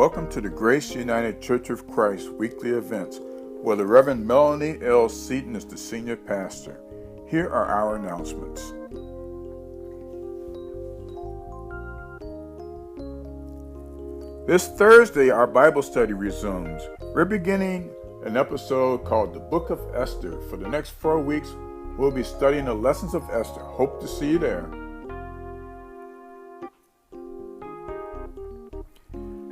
Welcome to the Grace United Church of Christ weekly events, where the Reverend Melanie L. Seaton is the senior pastor. Here are our announcements. This Thursday, our Bible study resumes. We're beginning an episode called the Book of Esther. For the next 4 weeks, we'll be studying the lessons of Esther. Hope to see you there.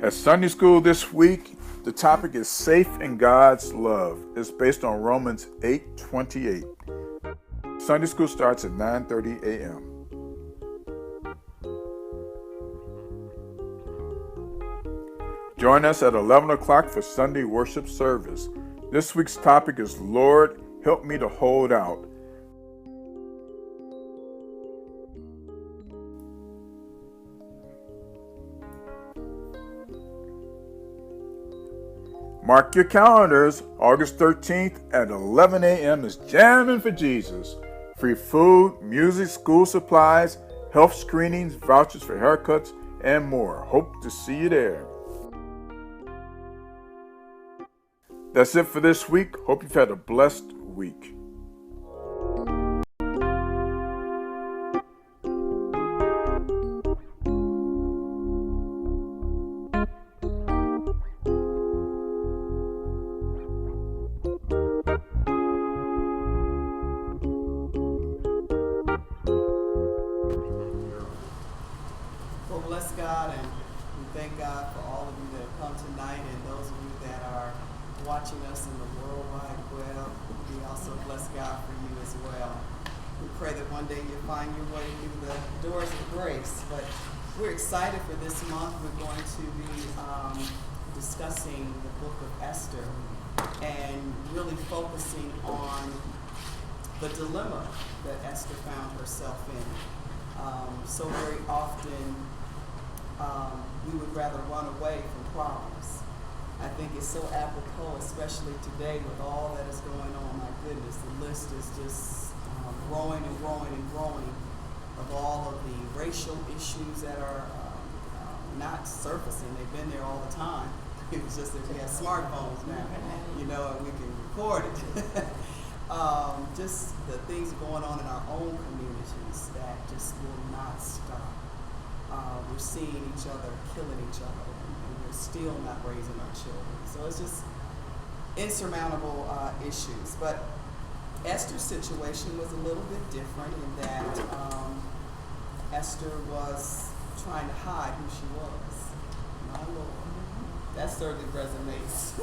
At Sunday school this week, the topic is Safe in God's Love. It's based on Romans 8:28. Sunday school starts at 9:30 a.m. Join us at 11 o'clock for Sunday worship service. This week's topic is Lord, help me to hold out. Mark your calendars. August 13th at 11 a.m. is Jamming for Jesus. Free food, music, school supplies, health screenings, vouchers for haircuts, and more. Hope to see you there. That's it for this week. Hope you've had a blessed week. Well, bless God, and we thank God for all of you that have come tonight, and those of you that are watching us in the worldwide web. We also bless God for you as well. We pray that one day you'll find your way through the doors of grace. But we're excited for this month. We're going to be discussing the Book of Esther and really focusing on the dilemma that Esther found herself in. So very often we would rather run away from problems. I think it's so apropos, especially today with all that is going on. My goodness, the list is just growing and growing and growing of all of the racial issues that are not surfacing. They've been there all the time. It's just that we have smartphones now, and we can record it. Just the things going on in our own communities that just will not stop. We're seeing each other killing each other. Still not raising our children. So it's just insurmountable issues. But Esther's situation was a little bit different in that Esther was trying to hide who she was. My Lord. That certainly resonates.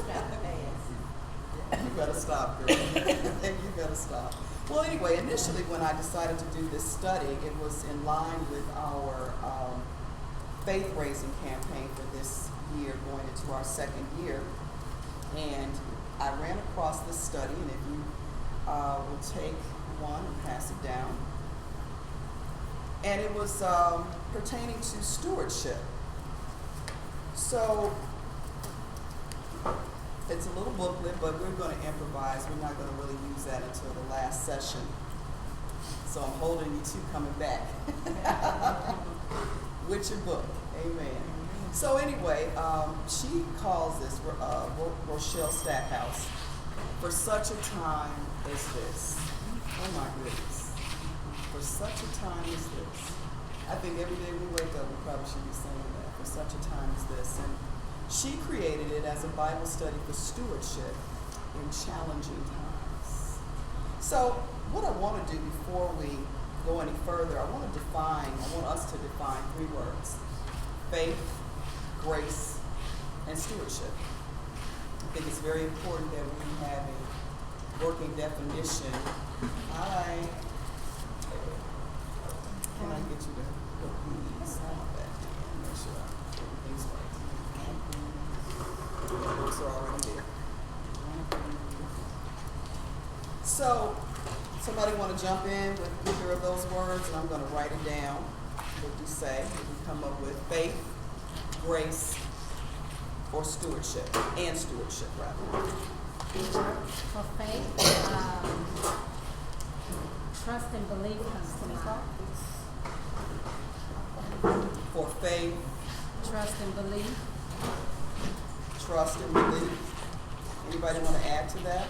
You better stop, girl. You better stop. Well, anyway, initially when I decided to do this study, it was in line with our faith-raising campaign for this year, going into our second year, and I ran across this study, and if you will take one and pass it down, and it was pertaining to stewardship. So it's a little booklet, but we're going to improvise. We're not going to really use that until the last session. So I'm holding you two coming back with your book. Amen. So anyway, she calls this, Rochelle Stackhouse, for such a time as this. Oh my goodness. For such a time as this. I think every day we wake up, we probably should be saying that. For such a time as this. And she created it as a Bible study for stewardship in challenging times. So what I want to do before we go any further, I want us to define 3 words: faith, grace, and stewardship. I think it's very important that we have a working definition. Hi. Can I get you to put these on that? Make sure everything's right. The books are already there. So, somebody want to jump in with either of those words, and I'm going to write it down. What do you say? We come up with faith, grace, or stewardship, and stewardship, rather. For faith, trust and belief comes to mind. For faith, Trust and belief. trust and believe. Anybody want to add to that?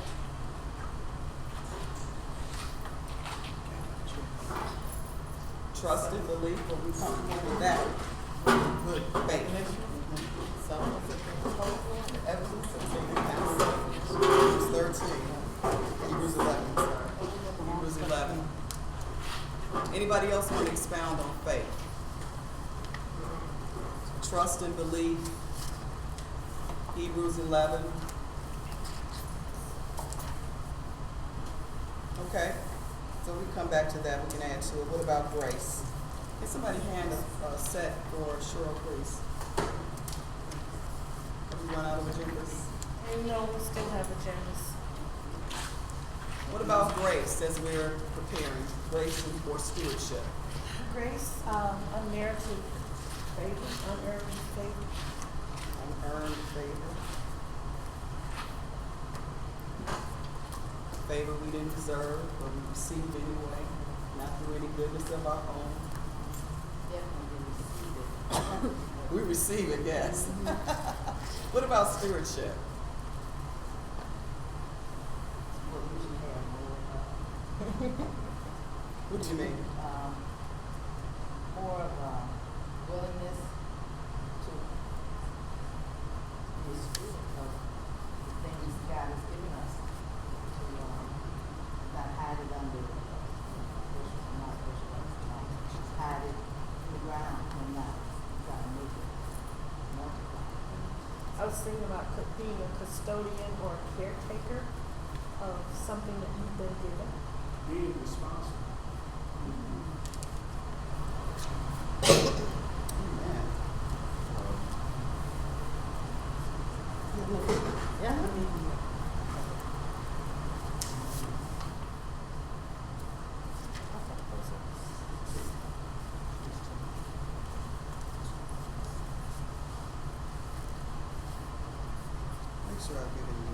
Trust and belief. Are we comfortable with that? Good. Faith. Hebrews 13. Hebrews 11. Sorry. Hebrews 11. Anybody else want to expound on faith? Trust and belief. Hebrews 11. Okay. So we come back to that. We can add to it. What about grace? Get somebody hand a set for Cheryl, please. Have we run out of agendas? No, we still have agendas. What about grace as we're preparing? Grace for stewardship. Grace, unmerited favor, unearned favor. Unearned favor. Favor we didn't deserve, but we received anyway, not through any goodness of our own. Definitely receive it. We receive it, yes. What about stewardship? Well, we should have more, What do you mean? more of willingness to be a steward of the things God has given us, to not hide it under bushels and not bushels, just hide it in the ground and not try to make it multiply. I was thinking about being a custodian or a caretaker of something that you've been given. Being responsible. Amen. Yeah. Make sure I've given you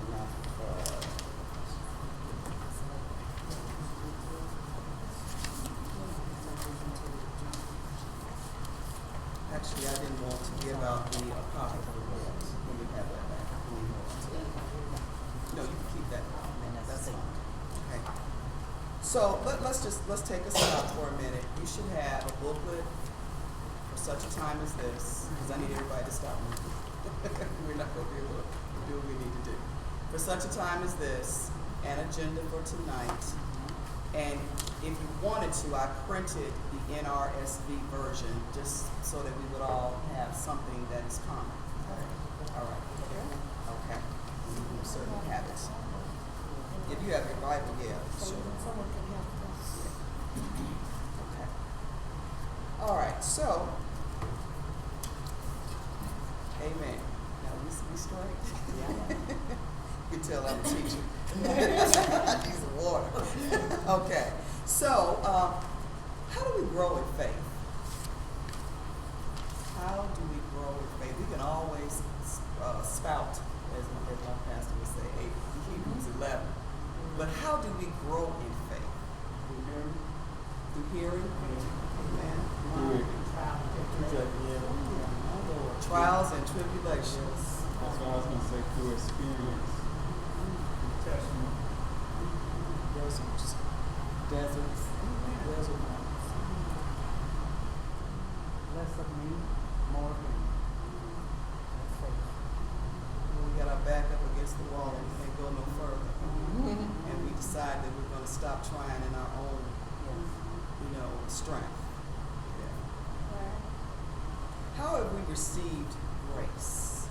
enough. Actually, I didn't want to give out the apocryphal books when we have that back. No, you can keep that. That's fine. Okay. So let's take a stop for a minute. You should have a booklet for such a time as this, because I need everybody to stop moving. We're not going to be able to do what we need to do. For such a time as this, an agenda for tonight. And if you wanted to, I printed the NRSV version just so that we would all have something that is common. All right. Okay. We will certainly have it. If you have your Bible, yeah, sure. Someone can help us. Okay. All right. So, amen. Now we straight. Yeah. You can tell I'm a teacher. I need some water. Okay. So, how do we grow in faith? How do we grow in faith? We can always spout, as my pastor would say, Hebrews 11. But how do we grow in faith? Through hearing? Amen. Trials and tribulations. That's what I was going to say, through experience. Testimony. Deserts. Less of me, more of him. That's faith. When we got our back up against the wall and we can't go no further. And we decide that we're going to stop trying in our own, strength. Yeah. How have we received grace?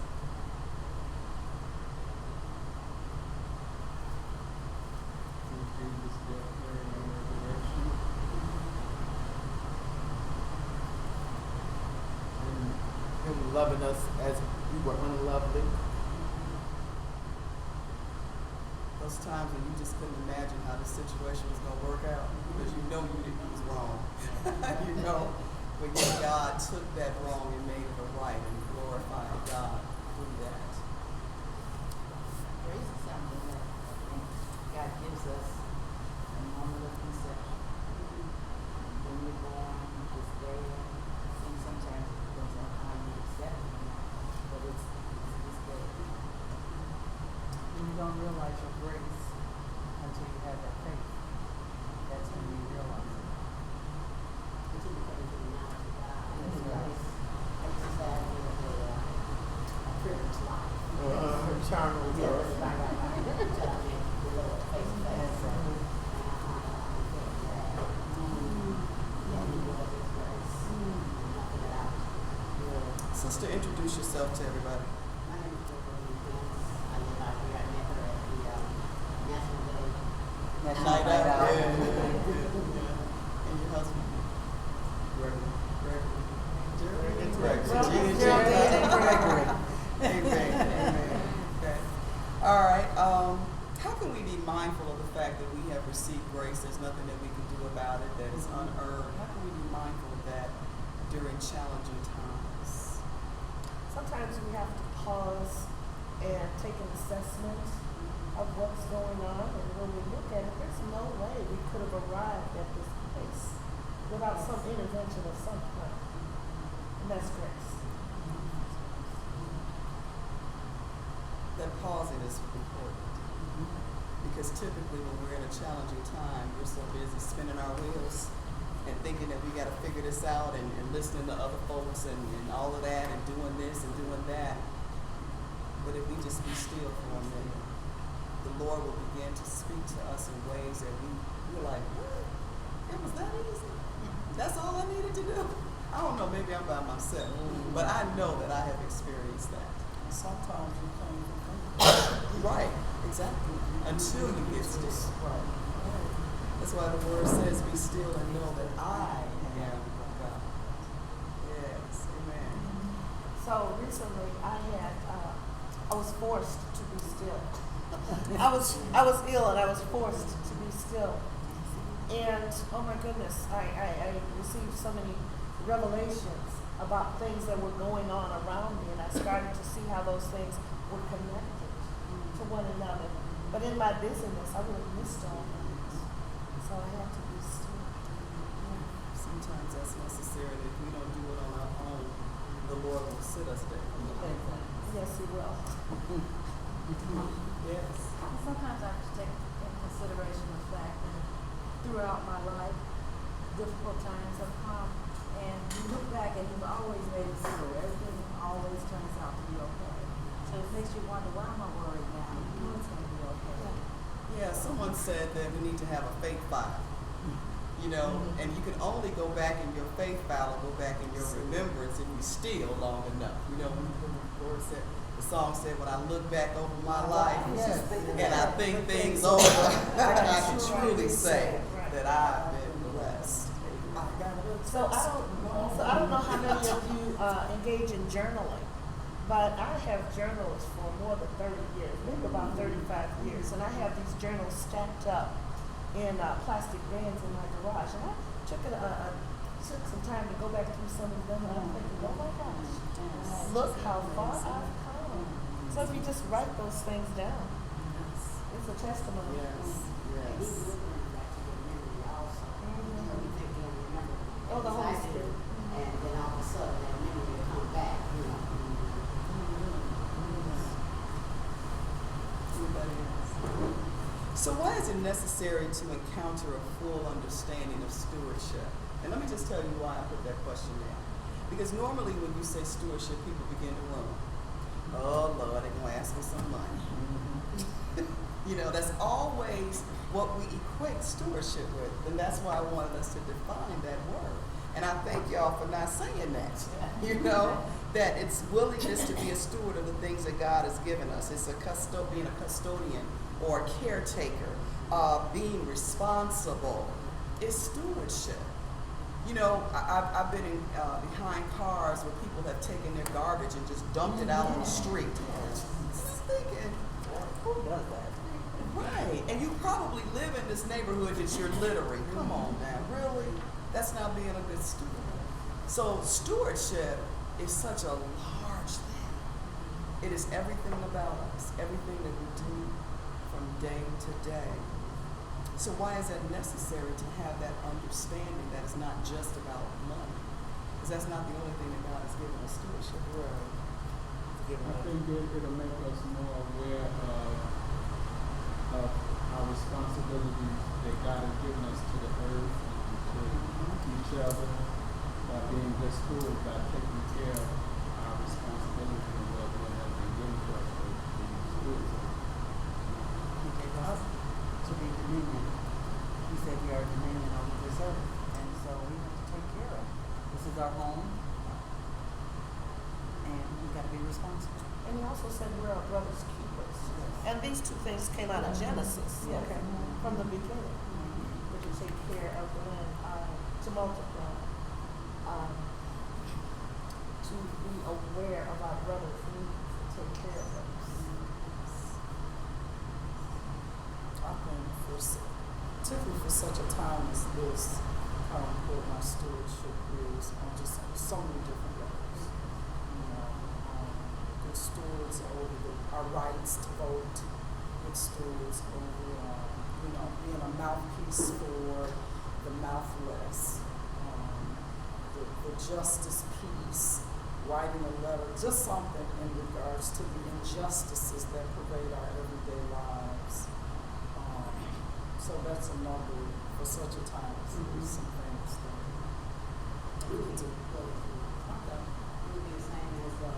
Through Jesus' death, burial, and resurrection. And him loving us as we were unlovely. Those times when you just couldn't imagine how the situation was going to work out because you know you was wrong. But yet God took that wrong and made it a right and glorified God through that. Grace is something that I think God gives us a moment of conception. When you're born, you're just there. And sometimes it depends on how you accept it. don't realize your grace until you have that faith. That's when you realize it. Until you come into the knowledge of God. That's It's right. exercising a privileged life. Charnel Yeah, that's right. Until I met the Lord face to face. That's right. And yeah, He was His grace. Nothing that I was. Sister, introduce yourself to everybody. My name is Deborah Lee. I live out here. I met her at the National Day. National Night Night out. Out. Yeah. And your husband? Gregory. Gregory. Jerry. Gregory. Jerry. Gregory. Amen. Amen. Okay. All right. How can we be mindful of the fact that we have received grace? There's nothing that we can do about it, that is unearned. How can we be mindful of that during challenging times? Sometimes we have to pause and take an assessment of what's going on, and when we look at it, there's no way we could have arrived at this place without some intervention of some kind. And that's grace. That pausing is important. Because typically when we're in a challenging time, we're so busy spinning our wheels and thinking that we got to figure this out and listening to other folks and all of that and doing this and doing that. But if we just be still for a minute, the Lord will begin to speak to us in ways that we're like, what? It was that easy? That's all I needed to do? I don't know, maybe I'm by myself, but I know that I have experienced that. Sometimes you can't even think. Right, exactly. Until you get still. Right. That's why the word says, be still and know that I am God. Yes, amen. So recently I was forced to be still. I was ill and I was forced to be still. And oh my goodness, I received so many revelations about things that were going on around me, and I started to see how those things were connected to one another. But in my busyness, I would have missed all that. So I had to be still. Sometimes that's necessary. If we don't do it on our own, the Lord will sit us there. Yes, He will. Yes. Sometimes I have to take in consideration the fact that throughout my life, difficult times have come, and you look back and you've always made it so everything always turns out to be okay. So it makes you wonder, why am I worried now? You know it's going to be okay. Yeah, someone said that we need to have a faith file. You know, and you can only go back in your faith file or go back in your remembrance if you still long enough. You know, the song said, when I look back over my life and I think things over, I can truly say that I've been blessed. So I don't know how many of you engage in journaling, but I have journals for more than 30 years, maybe about 35 years, and I have these journals stacked up in plastic bins in my garage, and I took some time to go back through some of them, and I'm thinking, oh my gosh, look how far I've come. So if you just write those things down, it's a testimony. Yes, And yes. He delivering back to your memory also. You know, you think you'll remember Oh, the Holy things I did, Spirit. and then all of a sudden that memory will come back, you know. Anybody else? So why is it necessary to encounter a full understanding of stewardship? And let me just tell you why I put that question there. Because normally when you say stewardship, people begin to run. Oh Lord, they're gonna ask me some money. You know, that's always what we equate stewardship with. And that's why I wanted us to define that word. And I thank y'all for not saying that. You know, that it's willingness to be a steward of the things that God has given us. It's being a custodian or a caretaker, being responsible. It's stewardship. You know, I've been in, behind cars where people have taken their garbage and just dumped it out on the street. Just thinking, Who does that? right, and you probably live in this neighborhood that you're littering. Come on now, really? That's not being a good steward. So stewardship is such a large thing. It is everything about us, everything that we do from day to day. So why is that necessary to have that understanding that it's not just about money? Because that's not the only thing that God has given us stewardship. I think it'll make us more aware of given us to the earth and to each other by being good stewards, by taking care of our responsibility and what has been given to us for being stewards. He gave us to be dominion. He said we are dominion over this earth. And so we have to take care of it. This is our home. And we got to be responsible. And he also said we're our brother's keepers. And these two things came out of Genesis, Yes. okay, from the beginning. That you take care of the land, to multiply, to be aware of our brother's needs, to take care of those. I think particularly for such a time as this, how important our stewardship is on just so many different levels. You know, good stewards over our rights to vote, good stewards over, being a mouthpiece for the mouthless, the justice piece, writing a letter, just something in regards to the injustices that pervade our everyday lives. So that's another, for such a time as this, some things that we need to go through. Okay. It would be the same as going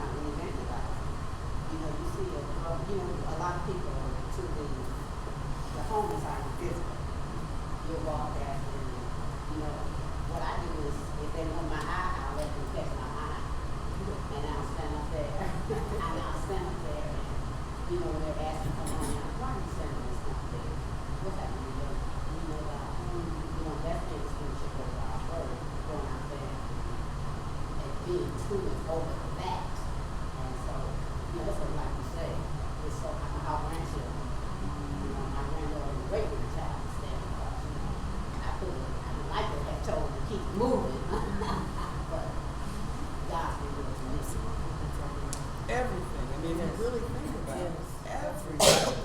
out and evangelizing. You see, a lot of people to the homeless side of physical. You'll walk there and, what I do is, if they want my eye, I'll let them catch my eye. And I'll stand up there. And, when they're asking for money, why are you standing this up there? What's happening to you? That's being stewardship over our word, going out there and being true over that. And so, that's what like you say. It's so our grandchildren. My granddaughter and great grandchild is standing up. I like to have told them to keep moving. But God's been good to me. Everything. I mean, if you really think about it, everything.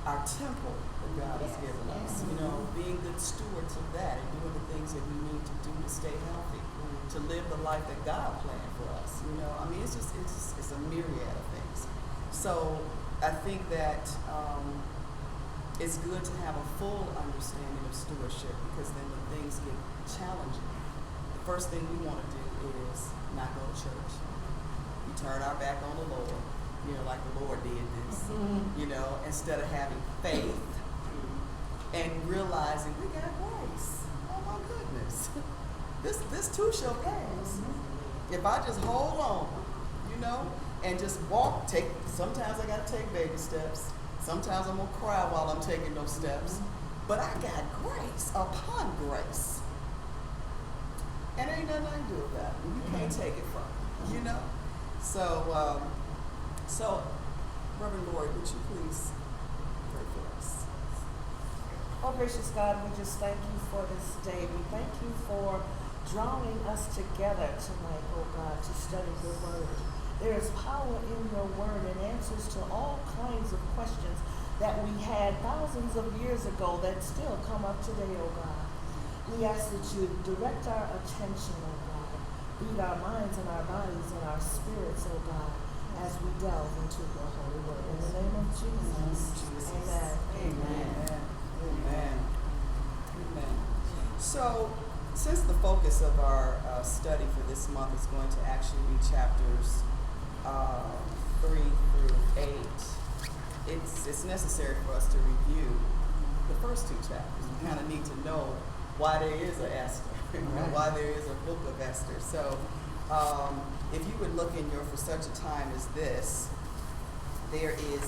Our temple that God has given us, being good stewards of that and doing the things that we need to do to stay healthy, to live the life that God planned for us. It's a myriad of things. So I think that it's good to have a full understanding of stewardship, because then when things get challenging, the first thing we want to do is not go to church. We turn our back on the Lord, like the Lord did this, instead of having faith and realizing we got grace. Oh my goodness. This too shall pass. If I just hold on, and just walk, sometimes I gotta take baby steps. Sometimes I'm gonna cry while I'm taking those steps. But I got grace upon grace. And ain't nothing I can do about it. You can't take it from me, So, Reverend Lori, would you please pray for us? Oh, gracious God, we just thank you for this day. We thank you for drawing us together tonight, oh God, to study your word. There is power in your word and answers to all kinds of questions that we had thousands of years ago that still come up today, oh God. We ask that you direct our attention, oh God. Lead our minds and our bodies and our spirits, oh God, as we delve into your holy word. In the name of Jesus. Amen. Amen. So, since the focus of our study for this month is going to actually be chapters 3 through 8, it's necessary for us to review the first two chapters. We kind of need to know why there is a Esther, why there is a Book of Esther. So, if you would look in your For Such a Time as This, there is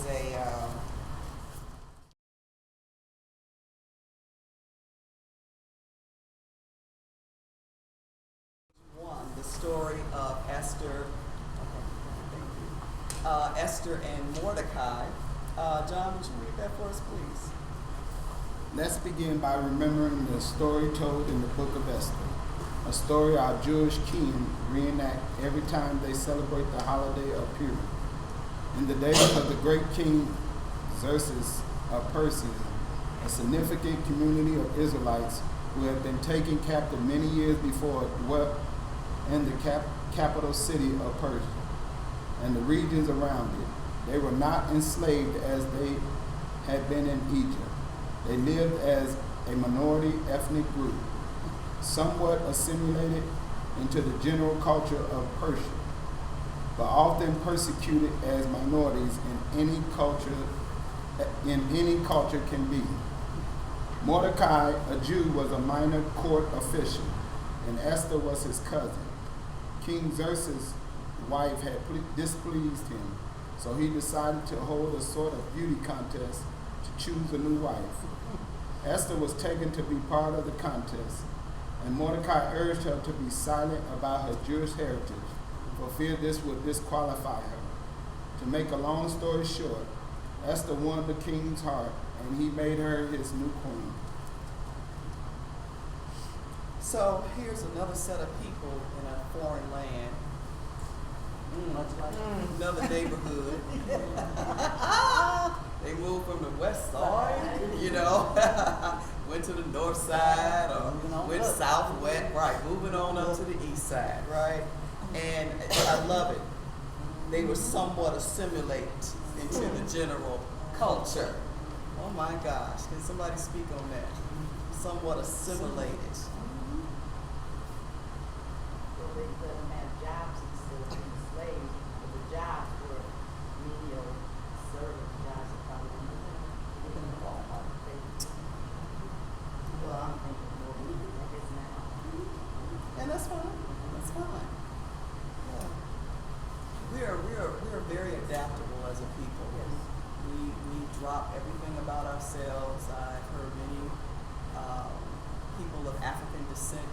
the story of Esther. Esther and Mordecai. John, would you read that for us, please? Let's begin by remembering the story told in the Book of Esther, a story our Jewish king reenact every time they celebrate the holiday of Purim. In the days of the great king Xerxes of Persia, a significant community of Israelites who had been taken captive many years before dwelt in the capital city of Persia and the regions around it. They were not enslaved as they had been in Egypt. They lived as a minority ethnic group, somewhat assimilated into the general culture of Persia, but often persecuted as minorities in any culture can be. Mordecai, a Jew, was a minor court official, and Esther was his cousin. King Xerxes' wife had displeased him, so he decided to hold a sort of beauty contest to choose a new wife. Esther was taken to be part of the contest, and Mordecai urged her to be silent about her Jewish heritage, for fear this would disqualify her. To make a long story short, Esther won the king's heart, and he made her his new queen. So here's another set of people in a foreign land, Much like another neighborhood. They moved from the west side, went to the north side, or went southwest, right, moving on up to the east side, right? And I love it. They were somewhat assimilated into the general culture. Oh my gosh, can somebody speak on that? Somewhat assimilated. So they let them have jobs instead of being slaves, but the jobs were menial servant jobs that probably didn't qualify for pay. Well, I'm thinking more legal, I guess now. And that's fine. That's fine. Yeah. We are very adaptable as a people. We drop everything about ourselves. I've heard many people of African descent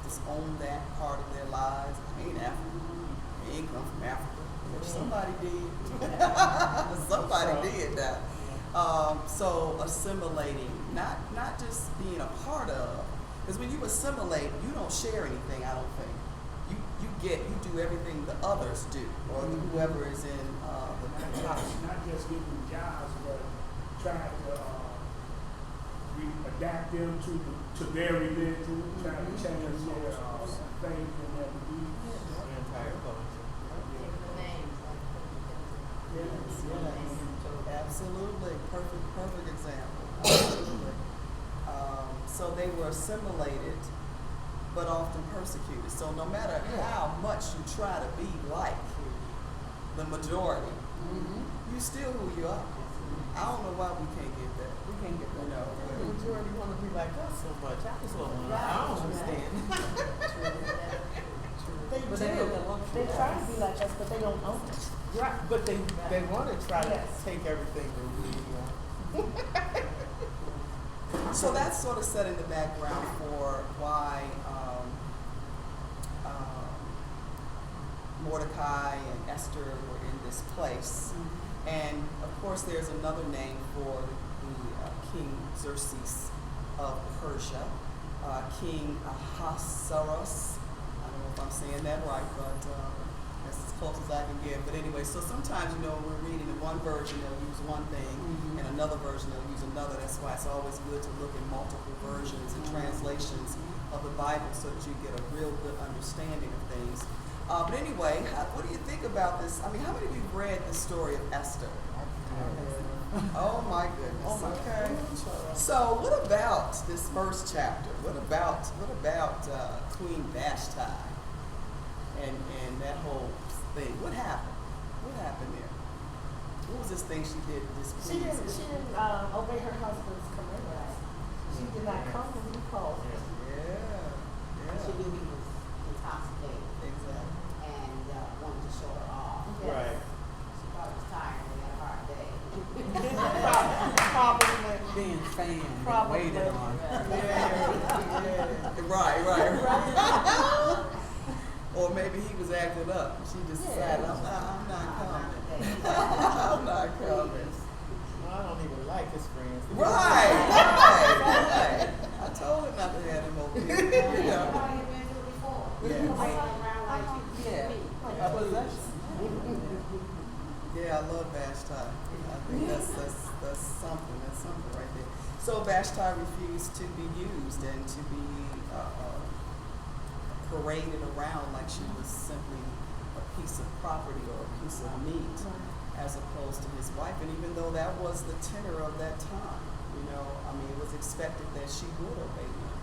disown that part of their lives. I ain't African. I ain't come from Africa. Which somebody did. Somebody did that. So assimilating, not just being a part of. Because when you assimilate, you don't share anything, I don't think. You do everything the others do, or whoever is in the not just getting jobs, but trying to adapt them to their religion, trying to change their faith and their beliefs. The entire culture. The names, like, Yes. Absolutely. Perfect example. Absolutely. So they were assimilated, but often persecuted. So no matter how much you try to be like the majority, you still who you are. I don't know why we can't get that. We can't get that. The majority want to be like us so much. I just want to. I don't understand. They But do. they have the luxury. They try to be like us, but they don't own it. Right, but they want to try to Yes. take everything that we want. So that's sort of setting the background for why Mordecai and Esther were in this place. And of course, there's another name for the King Xerxes of Persia, King Ahasuerus. I don't know if I'm saying that right, but that's as close as I can get. But anyway, so sometimes, when we're reading in one version, they'll use one thing, and another version, they'll use another. That's why it's always good to look at multiple versions and translations of the Bible so that you get a real good understanding of things. But anyway, what do you think about this? I mean, how many of you have read the story of Esther? Oh my goodness. Okay. So what about this first chapter? What about Queen Vashti and that whole thing? What happened? What happened there? What was this thing she did to She displease didn't him? obey her husband's commandments. She did not come when he called. Yeah. she knew he was intoxicated Exactly. and wanted to show her off. Yes. Right. She probably was tired and had a hard day. Probably. being fanned and Probably. waited on. Yeah. Right. Or maybe he was acting up. She just decided, I'm not coming. I'm not coming. I don't even like his friends. Right. I told him not to have him over here. Everybody had been through it before. Yeah. Waiting around like you Yeah. me. A possession. Yeah, I love Vashti. I think that's something. That's something right there. So Vashti refused to be used and to be paraded around like she was simply a piece of property or a piece of meat, as opposed to his wife. And even though that was the tenor of that time, You know, I mean, it was expected that she would obey him,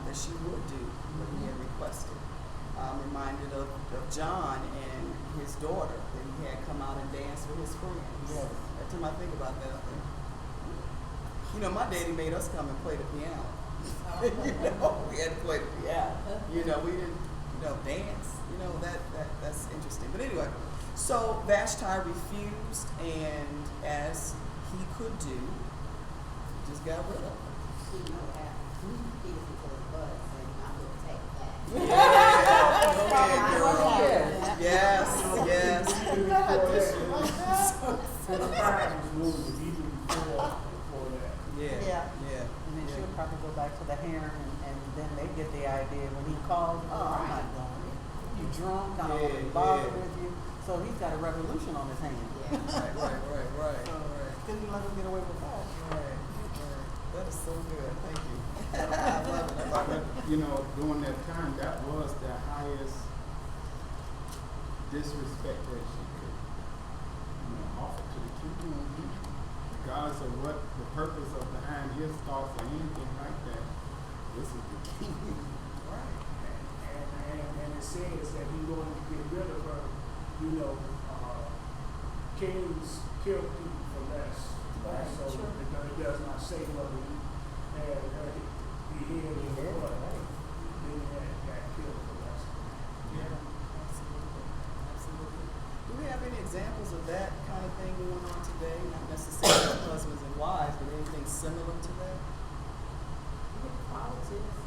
that she would do what he had requested. I'm reminded of John and his daughter that he had come out and dance with his friends. Yes. Every time I think about that, I think, you know, my daddy made us come and play the piano. You know, we had to play the piano. You know, we didn't, you know, dance. You know, that's interesting. But anyway, so Vashti refused, and as he could do, he just got rid of her. She know that. He was into his butt saying, I'm going to take that. Yes, yes. And then she'll probably go back to the harem, and then they get the idea when he calls, I'm not going. You drunk, I don't want to bother with you. So he's got a revolution on his hands. Right. Couldn't let him get away with that. Right. That is so good. Thank you. I love it. You know, during that time, that was the highest disrespect that she could, you know, offer to the king. Regardless of what the purpose of behind his thoughts or anything like that, this is the king. Right. And it says that he wanted to get rid of her. You know, kings kill people for less. Right. So it does not say whether he had her beheaded or what. Then he got killed for less. Yeah, absolutely. Do we have any examples of that kind of thing going on today? Not necessarily husbands and wives, but anything similar to that? Politics.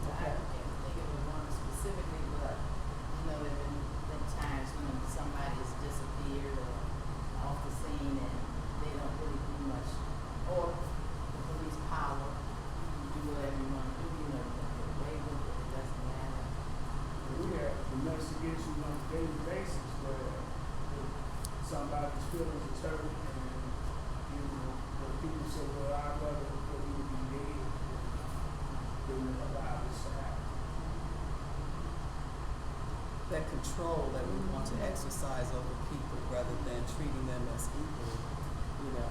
I can't think of one specifically, but you know, there have been times when somebody has disappeared or off the scene and they don't really do much, or the police power, you do whatever you want to do, you know, you can get away with it, it doesn't matter. We have domestic issues on a daily basis where somebody's feelings is hurt, and you know, when people say, "Well, I'd rather for you to be dead than allow this to happen." That control that we want to exercise over people rather than treating them as equal, you know,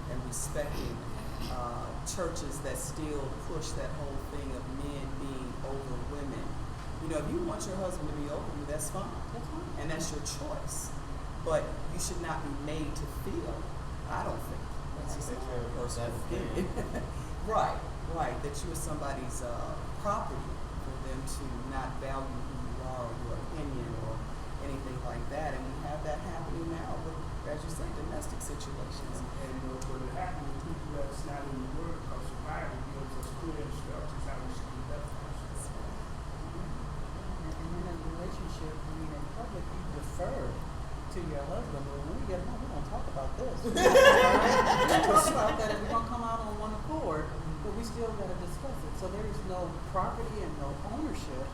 and respecting churches that still push that whole thing of men being over women. You know, if you want your husband to be over you, that's fine. And that's your choice. But you should not be made to feel, I don't think, that's just a very personal opinion. Right, that you are somebody's property for them to not value who you are or your opinion or anything like that. And we have that happening now with, as you say, domestic situations. And what it happens with people that's not in the word, because the Bible gives us clear instructions how we should conduct ourselves. And in a relationship, I mean, in public, you defer to your husband, but when we get home, we're going to talk about this. We're going to talk about that, and we're going to come out on one accord, but we still got to discuss it. So there is no property and no ownership.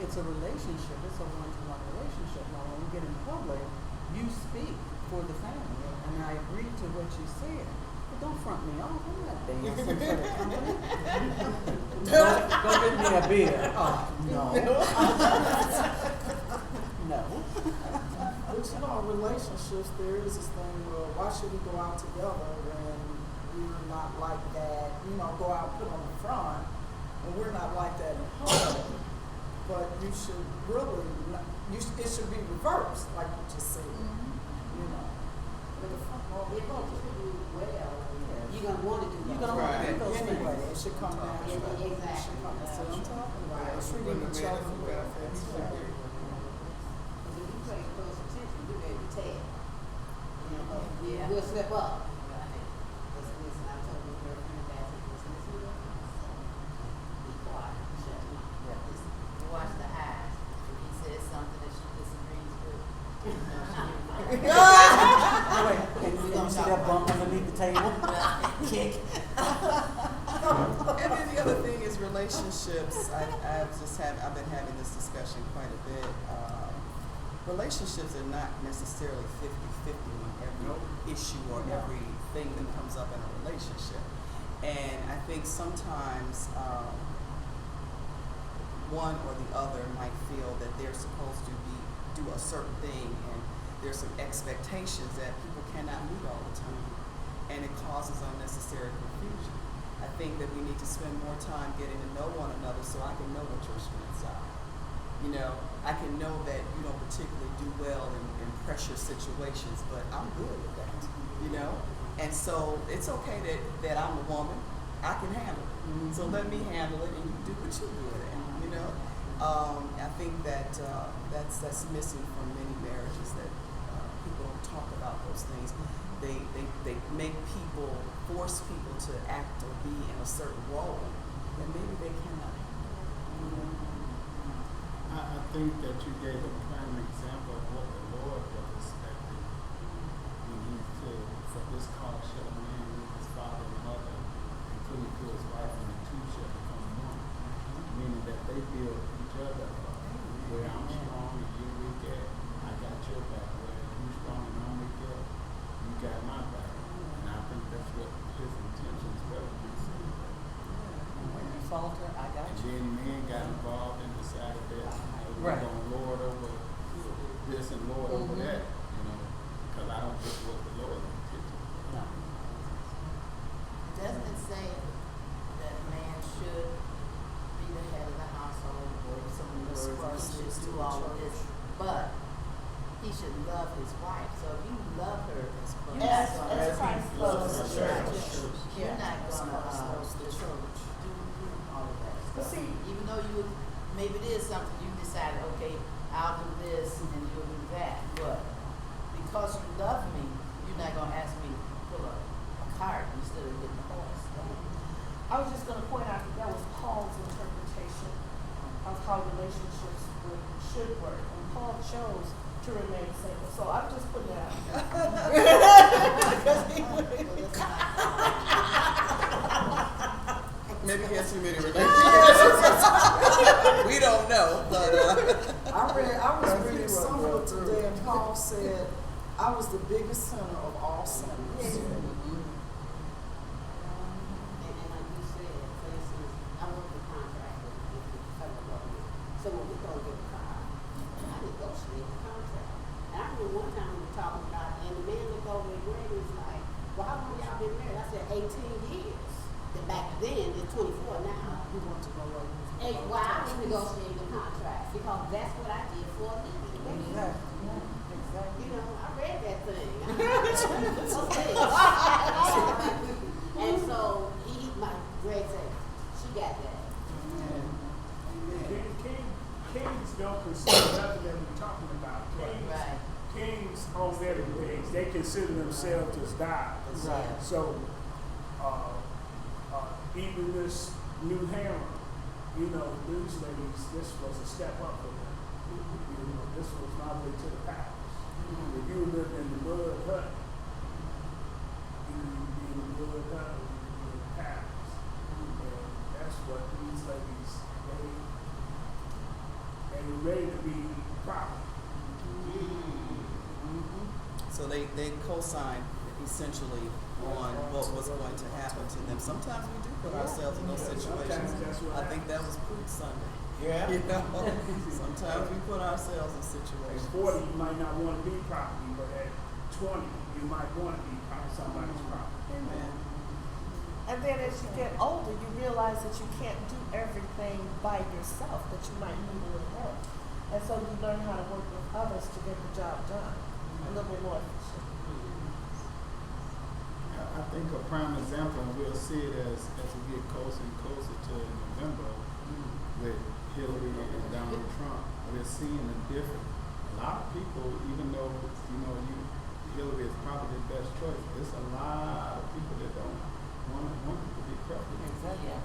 It's a relationship. It's a one-to-one relationship. Now, when we get in public, you speak for the family, and I agree to what you said. But don't front me off. I'm not dancing for the company. Go get me a beer. Oh, no. No. But you know, in relationships, there is this thing where why should we go out together when we're not like that? You know, go out, put on the front, and we're not like that at home. But you should really, it should be reversed, like you just said. You know. If you do well, you're going to want to do You're well. going to want to do those Anyway, things. it should come natural. Exactly. It should come That's what I'm natural. talking about. Treating each other well. That's right. Because if you pay close attention, you're ready to tell. You know, Yeah. we'll slip up. Listen, I told my girlfriend that, listen, be quiet, shut up. Yeah. Listen, you watch the eyes. If he says something that she disagrees with, you know, Wait, can you see that bump underneath the table? kick. And then the other thing is relationships. I've been having this discussion quite a bit. Relationships are not necessarily 50-50 on every issue or everything that comes up in a relationship. And I think sometimes one or the other might feel that they're supposed to do a certain thing, and there's some expectations that people cannot meet all the time. and it causes unnecessary confusion. I think that we need to spend more time getting to know one another so I can know what your strengths are. You know, I can know that you don't particularly do well in pressure situations, but I'm good with that, you know? And so it's okay that I'm a woman. I can handle it. Mm-hmm. So let me handle it and you do what you're good at, you know? I think that that's missing from many marriages, that people don't talk about those things. They make people, force people to act or be in a certain role that maybe they cannot handle. I think that you gave a prime example of what the Lord was expecting when he said, "For this cause shall a man leave his father and mother, and cleave to his wife, and the two shall become one." Meaning that they build each other up. Where I'm strong and you weak at, I got your back. Where you strong and I'm weak at, you got my back. And I think that's what his intentions were when he said that. When you falter, I got And you. then men got involved and decided that we're Right. going to lord over this and lord over that, you know, because I don't think what the Lord intended. No. Doesn't it say that man should be the head of the household, or some words, he should do all of this, but he should love his wife. So if you love her, you're not gonna, As Christ loves the church. you're not gonna the church. do all of that But stuff. see- Even though maybe it is something you decided, okay, I'll do this and you'll do that, but because you love me, you're not gonna ask me to pull a cart instead of getting a horse. I was just going to point out that that was Paul's interpretation of how relationships should work. And Paul chose to remain single. So I'm just putting that out there. Maybe he has too many relationships. We don't know, but I was reading somewhere today, and Paul said, "I was the biggest sinner of all sinners." And like you said, for instance, I work with contractors with the federal government. So when we go get a car, I negotiate the contract. And I remember one time we were talking about, and the man looked over at Greg and was like, "Well, how long y'all been married?" I said, 18 years. And back then, it's 24 now. You want to know what Hey, well, I was negotiating the contract because that's what I did for a living. Exactly. You know, I read that thing. And so Greg said, she got that. Kings don't consider nothing that we're talking about. Right. Kings own everything. They consider themselves as gods. Right. So, even this new harem, you know, these ladies, this was a step up for them. You know, this was my way to the palace. If you live in the mud hut, you can be in the mud hut or you can be in the palace. And that's what these ladies, they were ready to be proper. so they co-signed essentially on what was going to happen to them. Sometimes we do put ourselves in those situations. Sometimes that's what I think that was Fruit Sunday. Yeah. You know, sometimes we put ourselves in At situations. 40, you might not want to be property, but at 20, you might want to be somebody's property. Amen. And then as you get older, you realize that you can't do everything by yourself, that you might need a little help. And so you learn how to work with others to get the job done a little bit more efficient. I think a prime example, and we'll see it as we get closer and closer to November with Hillary and Donald Trump, we're seeing a difference. A lot of people, even though, Hillary is probably the best choice, there's a lot of people that don't want to be president. Exactly.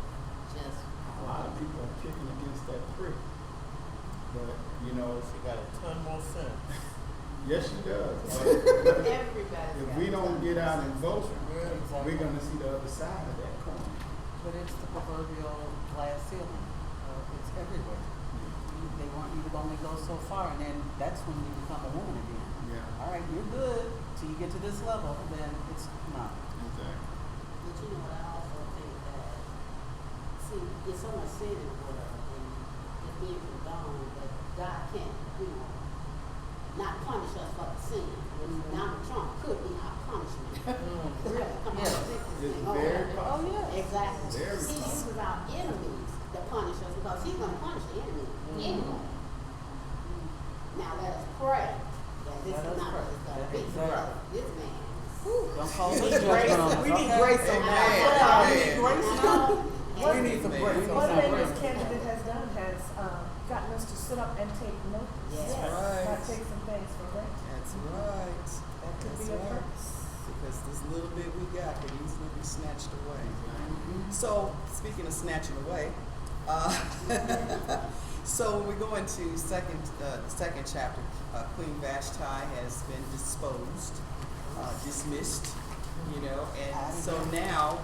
Just A lot of people are kicking against that prick. But, She got a ton more sense. yes, she does. But everybody's if got we don't something. get out and vote, Exactly. we're going to see the other side of that coin. But it's the proverbial glass ceiling. It's everywhere. They want you to only go so far, and then that's when you become a woman again. Yeah. All right, you're good till you get to this level, then it's not. Exactly. But you know what, I also think that, see, it's so much sin in the world, and it's being condoned, but God can't, not punish us for the sin. Donald Trump could be our punishment. Really, come anyone. Now let us pray that this Let is us not pray. what it's going to be. Exactly. Because this man. Don't call We me need grace. judgment on us. We need okay? grace on that. We need grace now. What- We need some grace on One that. thing this candidate has done has gotten us to sit up and take notice. Yes. Right. Not take some things for granted. That's right. That could That's be a right. purpose. Because this little bit we got could easily be snatched away. So, speaking of snatching away, so when we go into the second chapter, Queen Vashti has been dismissed, and so now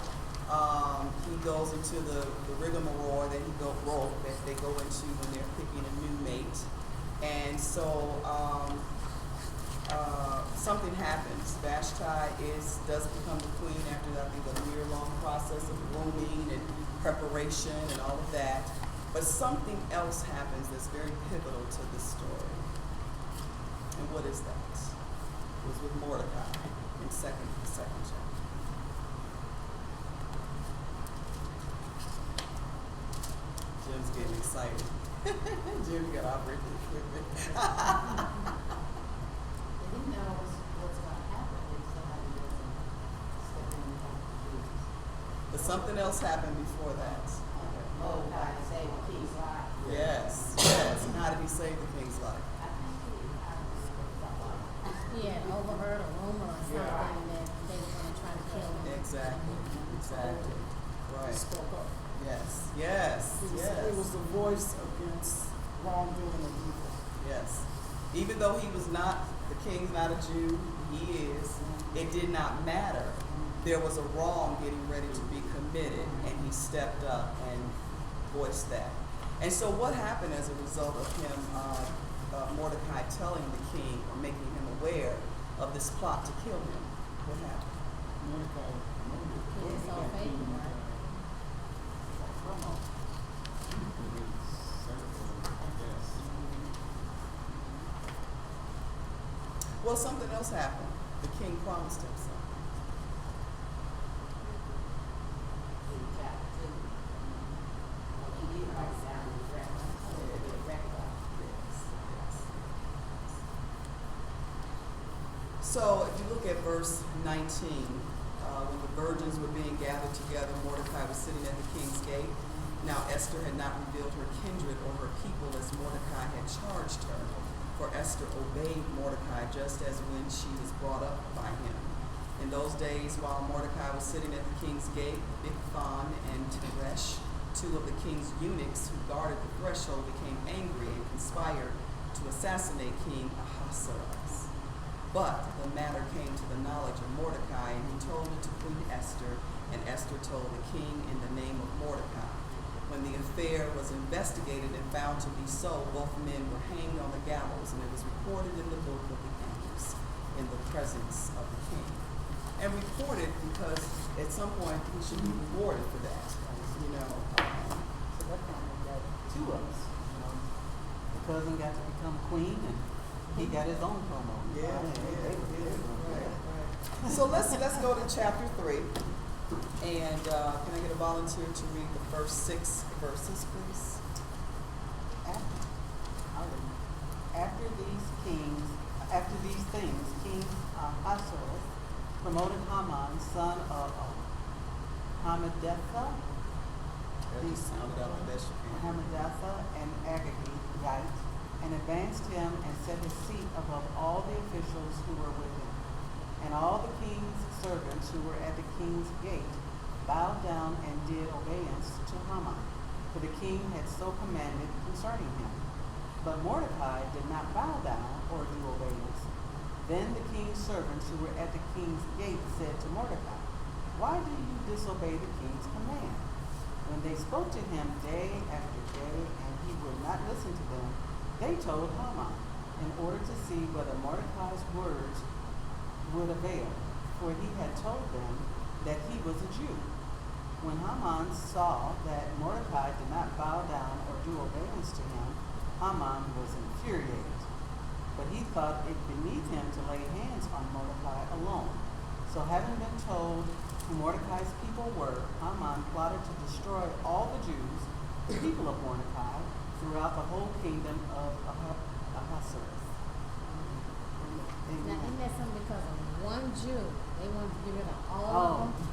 he goes into the rigmarole that they go into when they're picking a new mate, and so something happens. Vashti does become the queen after I think a year-long process of grooming and preparation and all of that. But something else happens that's very pivotal to this story. And what is that? It was with Mordecai in the second chapter. Jim's getting excited. Jim got operated equipment. He knows what's going to happen if somebody doesn't step in and help Jesus. But something else happened before that. Mordecai saved the king's life. Yes, yes. And how did he save the king's life? I think He had overheard a rumor or something that they were going to try to kill him. Exactly. Right. Spoke up. Yes, yes, It was the voice against wrongdoing and evil. yes. Even though he was not, the king's not a Jew, he is, it did not matter. There was a wrong getting ready to be committed, and he stepped up and voiced that. And so what happened as a result of him, Mordecai telling the king or making him aware of this plot to kill him? What happened? He was so faithful, right? Well, something else happened. The king promised him something. in chapter 2. He did write it down in the record. So if you look at verse 19, when the virgins were being gathered together, Mordecai was sitting at the king's gate. Now Esther had not revealed her kindred or her people as Mordecai had charged her, for Esther obeyed Mordecai just as when she was brought up by him. In those days, while Mordecai was sitting at the king's gate, Bigthan and Teresh, two of the king's eunuchs who guarded the threshold, became angry and conspired to assassinate King Ahasuerus. But the matter came to the knowledge of Mordecai, and he told it to Queen Esther, and Esther told the king in the name of Mordecai. When the affair was investigated and found to be so, both men were hanged on the gallows, and it was recorded in the book of the annals in the presence of the king. And reported because at some point he should be rewarded for that. So that kind of got two of us. The cousin got to become queen, and he got his own promo. Right. So let's go to chapter 3. And can I get a volunteer to read the first 6 verses, please? After these things, King Ahasuerus promoted Haman, son of Hammedatha, Sound it out the best you can. Hammedatha and Agagite, and advanced him and set his seat above all the officials who were with him. And all the king's servants who were at the king's gate bowed down and did obeisance to Haman, for the king had so commanded concerning him. But Mordecai did not bow down or do obeisance. Then the king's servants who were at the king's gate said to Mordecai, "Why do you disobey the king's command?" When they spoke to him day after day, and he would not listen to them, they told Haman, in order to see whether Mordecai's words would avail, for he had told them that he was a Jew. When Haman saw that Mordecai did not bow down or do obeisance to him, Haman was infuriated. But he thought it beneath him to lay hands on Mordecai alone. So having been told who Mordecai's people were, Haman plotted to destroy all the Jews, the people of Mordecai, throughout the whole kingdom of Ahasuerus. Now, isn't that something because of one Jew, they wanted to get rid of all Oh. of them?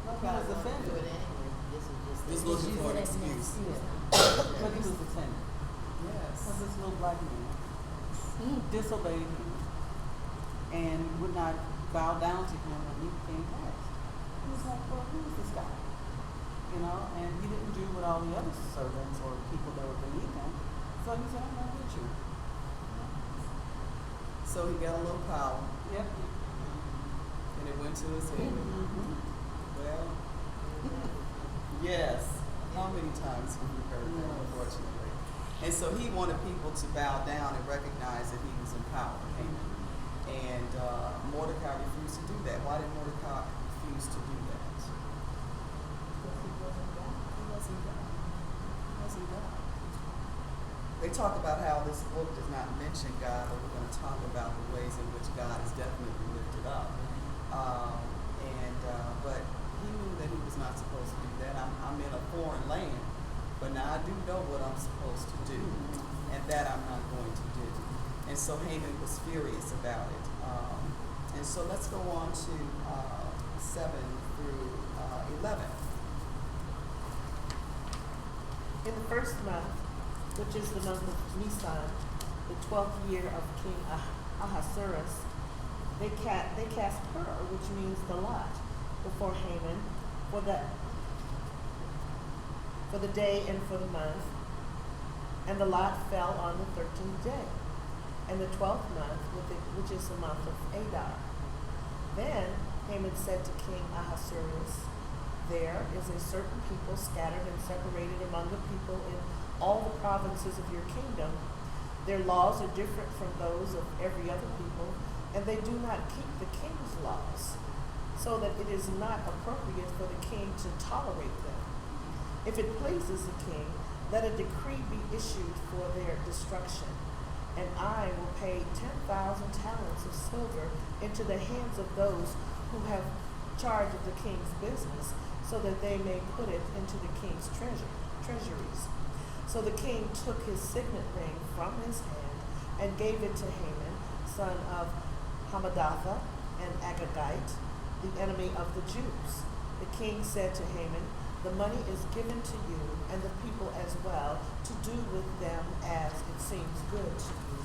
He was Do it offended. anyway. This is just. Just This looking is for an That's an excuse. But he was offended. Yes. Because this little black man disobeyed him and would not bow down to him when he came past. He was like, well, who is this guy? You know, and he didn't do what all the other servants or people that were beneath him. So he said, I'm not with you. So he got a little power, Yep. and it went to his head. Mm-hmm. Well, yes. How many times have we heard that, Yes. unfortunately? And so he wanted people to bow down and recognize that he was in power, Haman. And Mordecai refused to do that. Why did Mordecai refuse to do that? Because he wasn't God. He wasn't God. He wasn't God. They talk about how this book does not mention God, but we're going to talk about the ways in which God is definitely lifted up. But he knew that he was not supposed to do that. I'm in a foreign land, but now I do know what I'm supposed to do, and that I'm not going to do. And so Haman was furious about it. And so let's go on to 7 through 11. In the first month, which is the month of Nisan, the 12th year of King Ahasuerus, they cast pur, which means the lot, before Haman for the day and for the month, and the lot fell on the 13th day, and the 12th month, which is the month of Adar. Then Haman said to King Ahasuerus, there is a certain people scattered and separated among the people in all the provinces of your kingdom. Their laws are different from those of every other people, and they do not keep the king's laws, so that it is not appropriate for the king to tolerate them. If it pleases the king, let a decree be issued for their destruction, and I will pay 10,000 talents of silver into the hands of those who have charge of the king's business, so that they may put it into the king's treasuries. So the king took his signet ring from his hand and gave it to Haman, son of Hammedatha, and Agagite, the enemy of the Jews. The king said to Haman, the money is given to you and the people as well, to do with them as it seems good to you.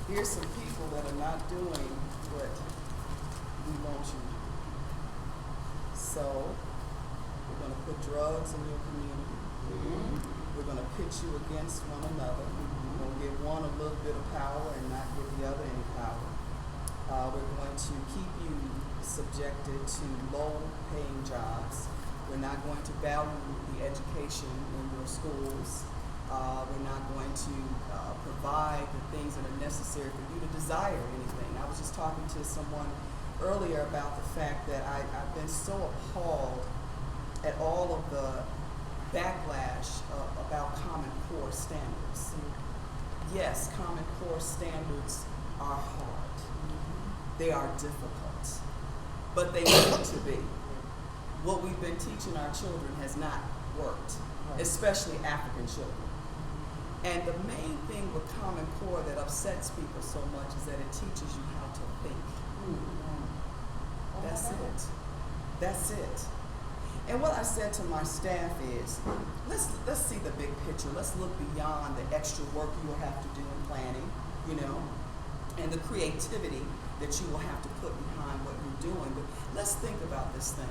Here's some people that are not doing what we want you to do. So, we're going to put drugs in your community. We're going to pit you against one another. We're going to give one a little bit of power and not give the other any power. We're going to keep you subjected to low-paying jobs. We're not going to value the education in your schools. We're not going to provide the things that are necessary for you to desire anything. I was just talking to someone earlier about the fact that I've been so appalled at all of the backlash about Common Core standards. Yes, Common Core standards are hard. They are difficult, but they need to be. What we've been teaching our children has not worked, especially African children. And the main thing with Common Core that upsets people so much is that it teaches you how to think. That's it. That's it. And what I said to my staff is, let's see the big picture. Let's look beyond the extra work you will have to do in planning, and the creativity that you will have to put behind what you're doing. But let's think about this thing.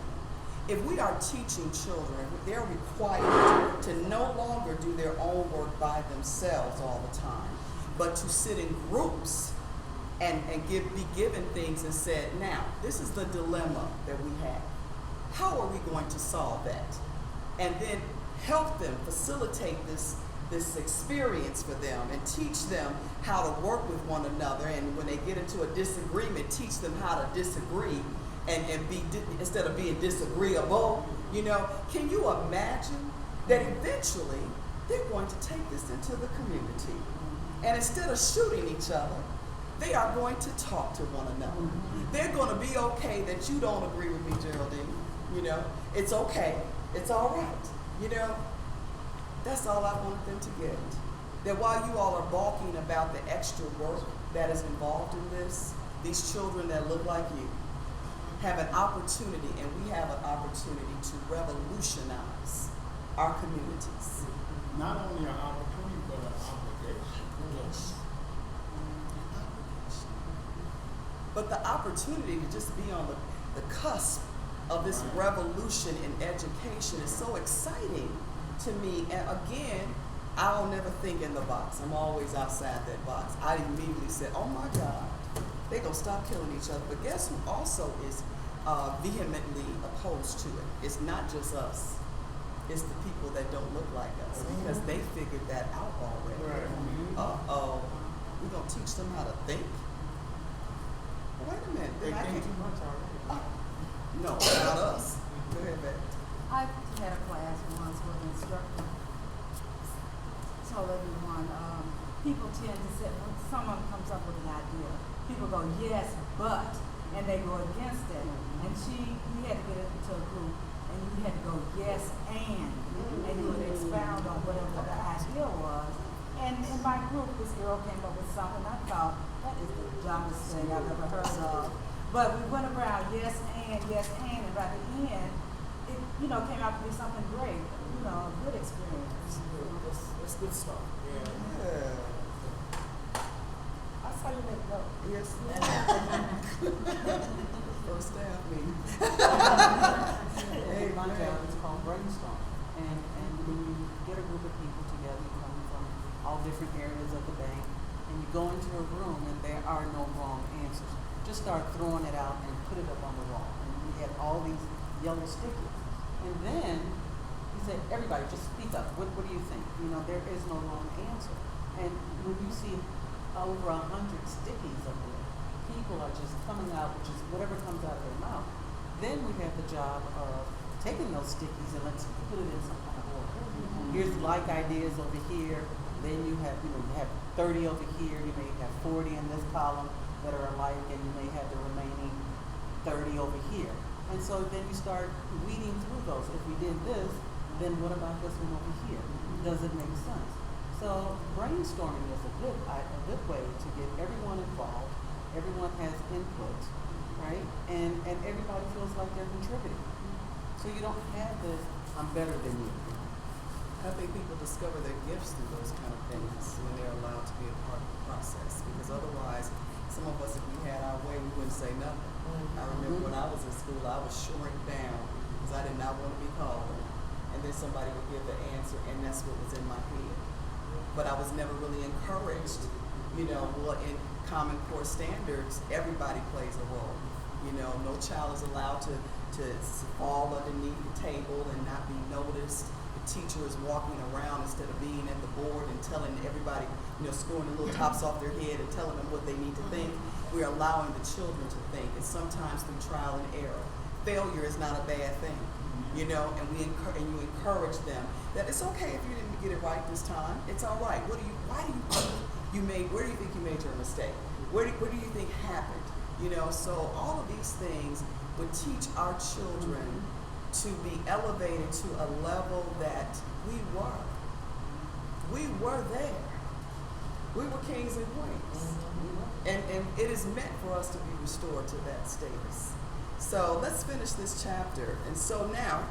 If we are teaching children, they're required to no longer do their own work by themselves all the time, but to sit in groups and be given things and said, now, this is the dilemma that we have. How are we going to solve that? And then help them facilitate this experience for them and teach them how to work with one another. And when they get into a disagreement, teach them how to disagree and be, instead of being disagreeable. Can you imagine that eventually they're going to take this into the community? And instead of shooting each other, They are going to talk to one another. They're going to be okay that you don't agree with me, Geraldine. You know, it's okay. It's all right. You know, that's all I wanted them to get. That while you all are balking about the extra work that is involved in this, these children that look like you have an opportunity, and we have an opportunity to revolutionize our communities. Not only an opportunity, but an obligation. Yes. But the opportunity to just be on the cusp of this revolution in education is so exciting to me. And again, I'll never think in the box. I'm always outside that box. I immediately said, oh my God, they're going to stop killing each other. But guess who also is vehemently opposed to it? It's not just us. It's the people that don't look like us, because they figured that out already. Uh-oh. We're going to teach them how to think? Wait a minute. They Then I think can too much already. No, not us. Go ahead, Beck. I had a class once where the instructor told everyone, people tend to say, when someone comes up with an idea, people go, yes, but, and they go against it. And we had to get into a group, and you had to go, yes, and you would expound on whatever the idea was. And in my group, this girl came up with something I thought, that is the dumbest thing I've ever heard of. But we went around, yes, and, and by the end, it, came out to be something great, a good experience. That's good stuff. Yeah. I saw you make note. Yes. First staff meeting. Hey, my job is called brainstorm. And when you get a group of people together, you come from all different areas of the bank, and you go into a room and there are no wrong answers. Just start throwing it out and put it up on the wall. And we had all these yellow stickers. And then he said, everybody, just speak up. What do you think? There is no wrong answer. And when you see over 100 stickies up there, people are just coming out with just whatever comes out of their mouth. Then we have the job of taking those stickies and let's put it in some kind of order. Here's like ideas over here. Then you have 30 over here. You may have 40 in this column that are alike, and you may have the remaining 30 over here. And so then you start weeding through those. If we did this, then what about this one over here? Does it make sense? So brainstorming is a good way to get everyone involved. Everyone has input, right? And everybody feels like they're contributing. So you don't have this, I'm better than you. I think people discover their gifts through those kind of things when they're allowed to be a part of the process. Because otherwise, some of us, if we had our way, we wouldn't say nothing. I remember when I was in school, I was shrink down because I did not want to be called. And then somebody would give the answer, and that's what was in my head. But I was never really encouraged. Well, in Common Core standards, everybody plays a role. No child is allowed to fall underneath the table and not be noticed. The teacher is walking around instead of being at the board and telling everybody, scoring the little tops off their head and telling them what they need to think. We're allowing the children to think, and sometimes through trial and error. Failure is not a bad thing, and you encourage them that it's okay if you didn't get it right this time. It's all right. Where do you think you made your mistake? What do you think happened? So all of these things would teach our children to be elevated to a level that we were. We were there. We were kings and queens. And it is meant for us to be restored to that status. So let's finish this chapter. And so now,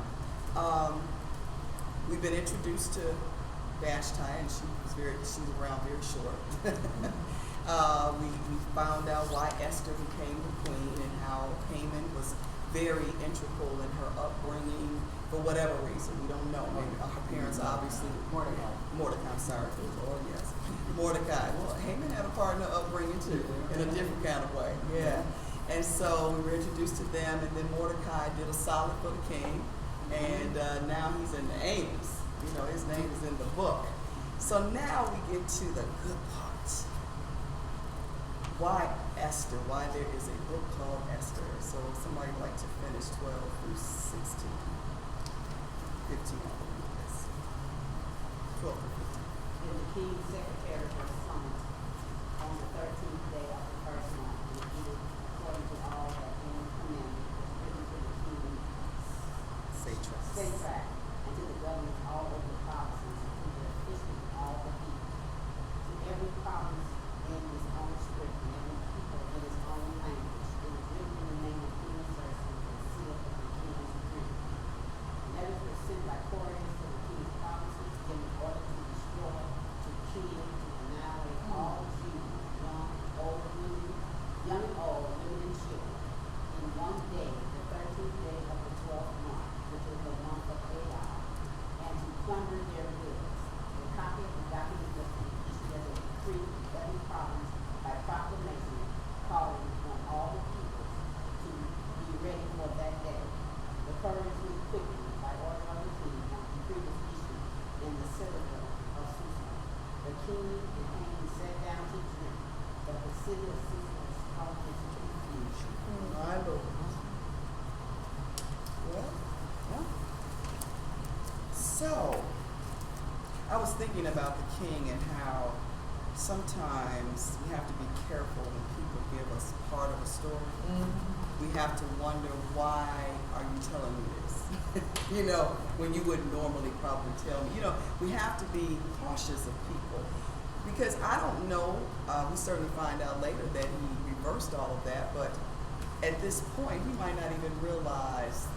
we've been introduced to Vashti, and she's around very short. We found out why Esther became the queen and how Haman was very integral in her upbringing for whatever reason. We don't know. Maybe her parents obviously Mordecai, sorry. Lord, yes. Mordecai. Well, Haman had a part in her upbringing too, in a different kind of way. Yeah. And so we were introduced to them, and then Mordecai did a solid for the king, and now he's in the Amos. His name is in the book. So now we get to the good part. Why Esther? Why there is a book called Esther? So somebody would like to finish 12 through 16. 15, I believe it is. 12 through 15. And the king's secretary was summoned on the 13th day of the came and sat down to drink, but the city of Seaton was caused into confusion. My Lord. Well, so, I was thinking about the king and how sometimes we have to be careful when people give us part of a story. We have to wonder, why are you telling me this? You know, when you wouldn't normally probably tell me. You know, we have to be cautious of people. Because I don't know, we certainly find out later that he reversed all of that, but at this point, he might not even realize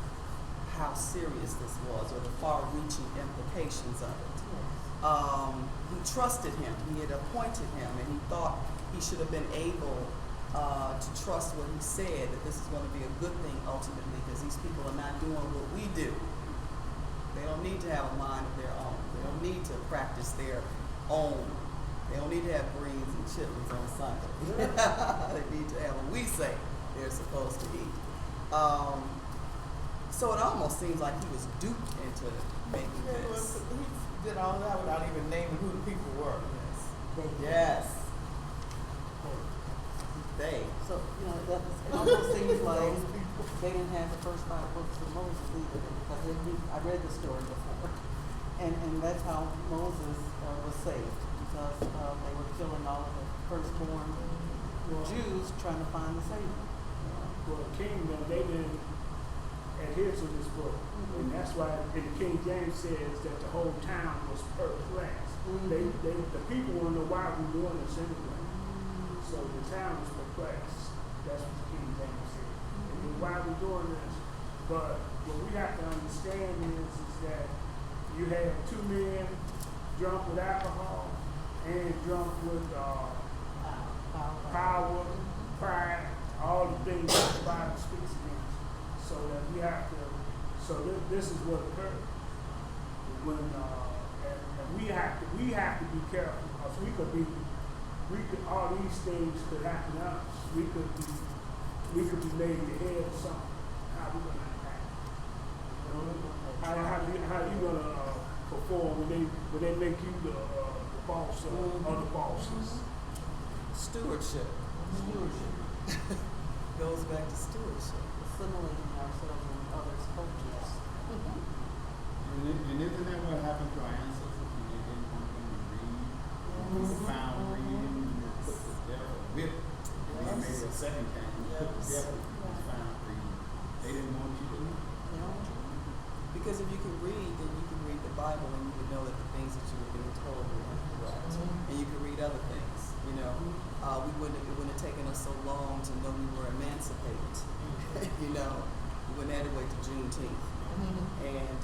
how serious this was or the far-reaching implications of it. He trusted him. He had appointed him, and he thought he should have been able to trust what he said, that this is going to be a good thing ultimately, because these people are not doing what we do. They don't need to have a mind of their own. They don't need to practice their own. They don't need to have greens and chitlins on Sunday. They need to have what we say they're supposed to eat. So it almost seems like he was duped into making this. He did all that without even naming who the people were. Yes. They. So, you know, it almost seems like they didn't have the first 5 books of Moses either, because I read the story before. And that's how Moses was saved, because they were killing all of the firstborn Jews trying to find the Savior. Well, the kingdom, they didn't adhere to this book. And that's why in the King James says that the whole town was perplexed. The people want to know why we're doing this anyway. So the town was perplexed. That's what the King James said. And why are we doing this? But what we have to understand is that you have 2 men drunk with alcohol and drunk with power, pride, all the things that the Bible speaks against. So that we have to, this is what occurred. When and we have to be careful, because all these things could happen to us. We could be laid to head or something. How we gonna act? How you gonna perform when they make you the boss of other bosses? Stewardship. Goes back to stewardship. Assimilating ourselves in others' cultures. And isn't that what happened to our ancestors when they didn't want them to read? When we found reading, we put the devil with. And they made it a second time. We put the devil when we found reading. They didn't want you to read. Because if you could read, then you could read the Bible and you would know that the things that you were being told were incorrect. And you could read other things. You know, it wouldn't have taken us so long to know we were emancipated. You know, we wouldn't have to wait to Juneteenth. And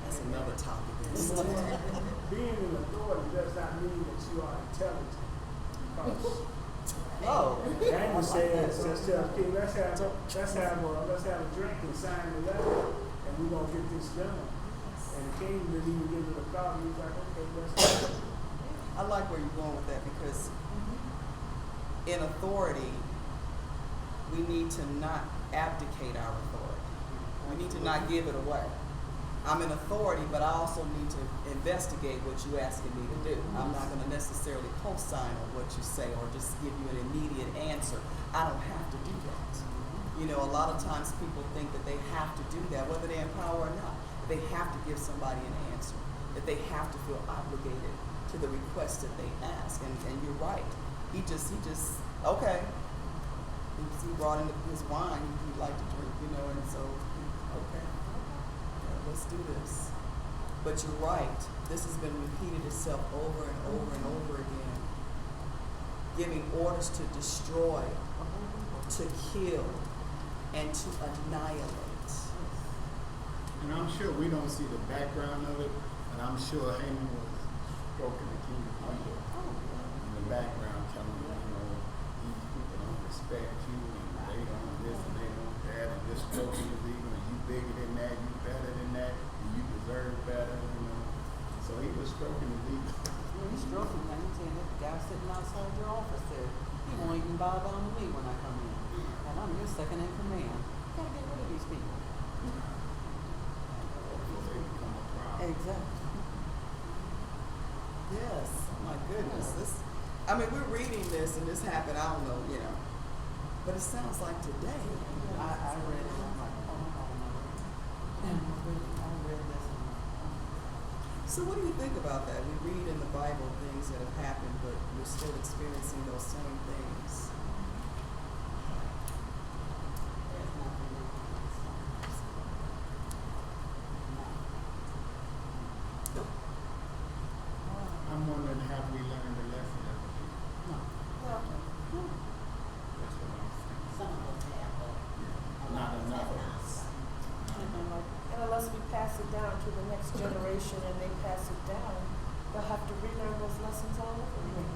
that's another topic. Being in authority does not mean that you are intelligent. Because Daniel says, let's tell the king, let's have a drink and sign the letter, and we're gonna get this done. And the king didn't even give it a thought. He was like, okay, let's do it. I like where you're going with that, because in authority, we need to not abdicate our authority. We need to not give it away. I'm in authority, but I also need to investigate what you're asking me to do. I'm not going to necessarily co-sign on what you say or just give you an immediate answer. I don't have to do that. You know, a lot of times people think that they have to do that, whether they're in power or not. They have to give somebody an answer, that they have to feel obligated to the request that they ask. And you're right. He just okay. He brought in his wine he'd like to drink, you know, and so, okay. Let's do this. But you're right. This has been repeated itself over and over and over again. Giving orders to destroy, to kill, and to annihilate. And I'm sure we don't see the background of it, but I'm sure Haman was stroking the king's ear in the background, telling him, you know, these people don't respect you, and they don't this and they don't that, and this stroking is illegal, and you bigger than that, you better than that, and you deserve better, you know. So he was stroking the ego. He's stroking him, saying that the guy sitting outside your office there, he won't even bow down to me when I come in. And I'm your second in command. You gotta get rid of these people. Exactly. Yes, my goodness. I mean, we're reading this and this happened, I don't know, but it sounds like today. I read it, I'm like, oh, no. I read this. So what do you think about that? We read in the Bible things that have happened, but we're still experiencing those same things. There's nothing new under the sun. No. I'm wondering, have we learned a lesson as a people? Well, That's what I'm thinking. some of us have, but a Not lot of us enough have of not. us. And unless we pass it down to the next generation and they pass it down, they'll have to relearn those lessons all over again.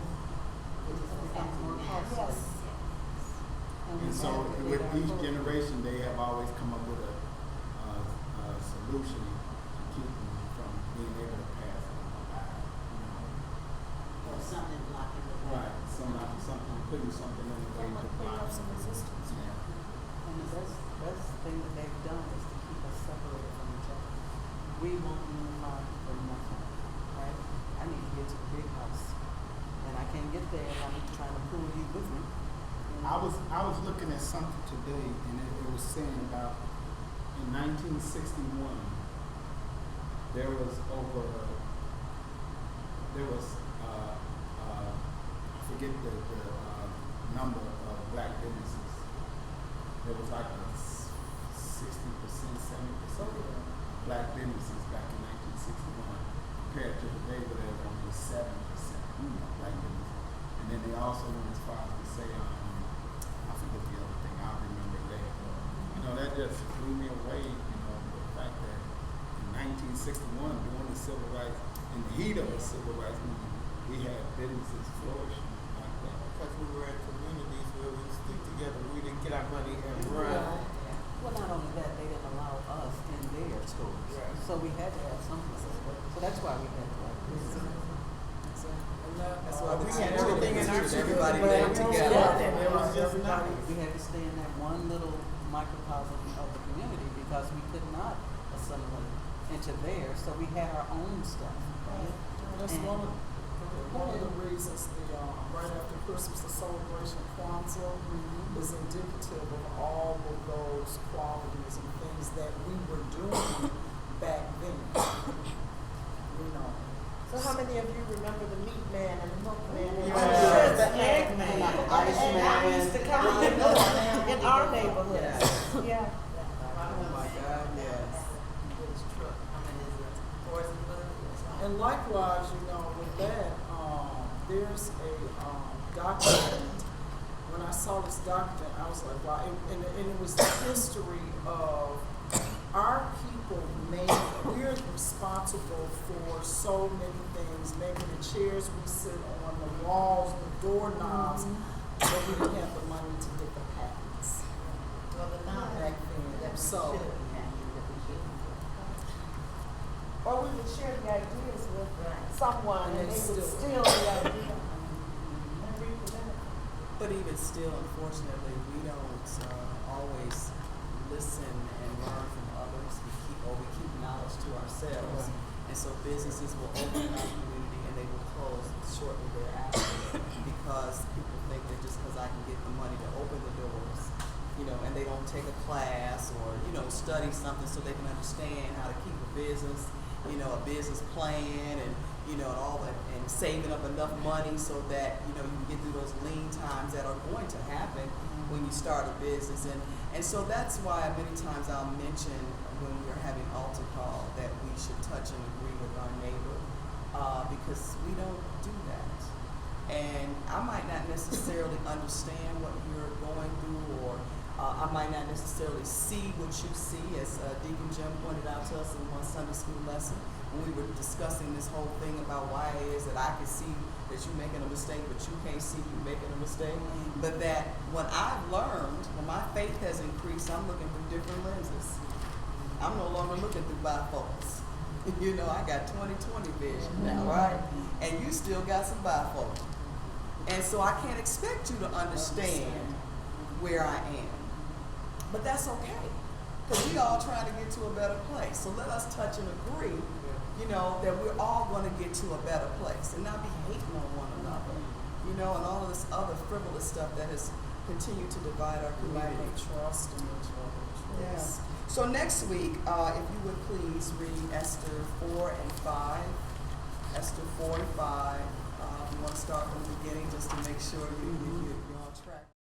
It just becomes more costly. Yes. And so with each generation, they have always come up with a solution to keep them from being able to pass it on. Or something blocking the way. Right, something, putting something in the way to block Some resistance. Yeah. And the best thing that they've done is to keep us separated from each other. We won't unify for nothing, right? I need to get to the big house, and I can't get there if I'm trying to pull you with me. I was looking at something today, and it was saying about in 1961 there was I forget the number of black businesses. There was like a 60%, 70% black businesses back in 1961 compared to today where there's only 7% black businesses. And then they also went as far as to say, I forget the other thing, I'll remember later. That just blew me away, the fact that in 1961, during the civil rights, in the heat of the civil rights movement, we had businesses flourishing like that. Because we were in communities where we stick together, we didn't get our money and run. Well, not only that, they didn't allow us in their stores. Right. So we had to have something. So that's why we had to like this. That's why We we had had everything in our everybody community. lived together. It was just not. We had to stay in that one little microcosm of the community because we could not assimilate into theirs, so we had our own stuff. And that's And- one of the reasons right after Christmas, the celebration of Kwanzaa is indicative of all of those qualities and things that we were doing back then. So how many of you remember the meat man and the milkman? And Yeah. I'm sure the egg man. And the And I used to come in our neighborhood. Yeah. Oh my God, yes. And likewise, with that, there's a document. When I saw this document, I was like, wow. And it was the history of our people we're responsible for so many things, making the chairs we sit on, the walls, the doorknobs, but we didn't have the money to get the patents. Well, the knowledge Back then. that we So- should have, that we shouldn't. Or we would share the ideas with Right. someone and And they they would still- steal the idea and represent it. But even still, unfortunately, we don't always listen and learn from others. We keep knowledge to ourselves. And so businesses will open in our community and they will close shortly thereafter because people think that just because I can get the money to open the doors, and they don't take a class or, study something so they can understand how to keep a business, a business plan and, and all that, and saving up enough money so that, you can get through those lean times that are going to happen when you start a business. And so that's why many times I'll mention when we're having altar call that we should touch and agree with our neighbor because we don't do that. And I might not necessarily understand what you're going through or I might not necessarily see what you see, as Deacon Jim pointed out to us in one Sunday school lesson when we were discussing this whole thing about why it is that I can see that you're making a mistake, but you can't see you making a mistake. But that when I've learned, when my faith has increased, I'm looking through different lenses. I'm no longer looking through bifocals. I got 20/20 vision now, right? And you still got some bifocals. And so I can't expect you to understand where I am. But that's okay, because we all trying to get to a better place. So let us touch and agree you know, that we're all going to get to a better place and not be hating on one another, you know, and all of this other frivolous stuff that has continued to divide our Lack community. of trust in each other. Yes. So next week, if you would please read Esther 4 and 5. Esther 4 and 5. You want to start from the beginning just to make sure you're on track.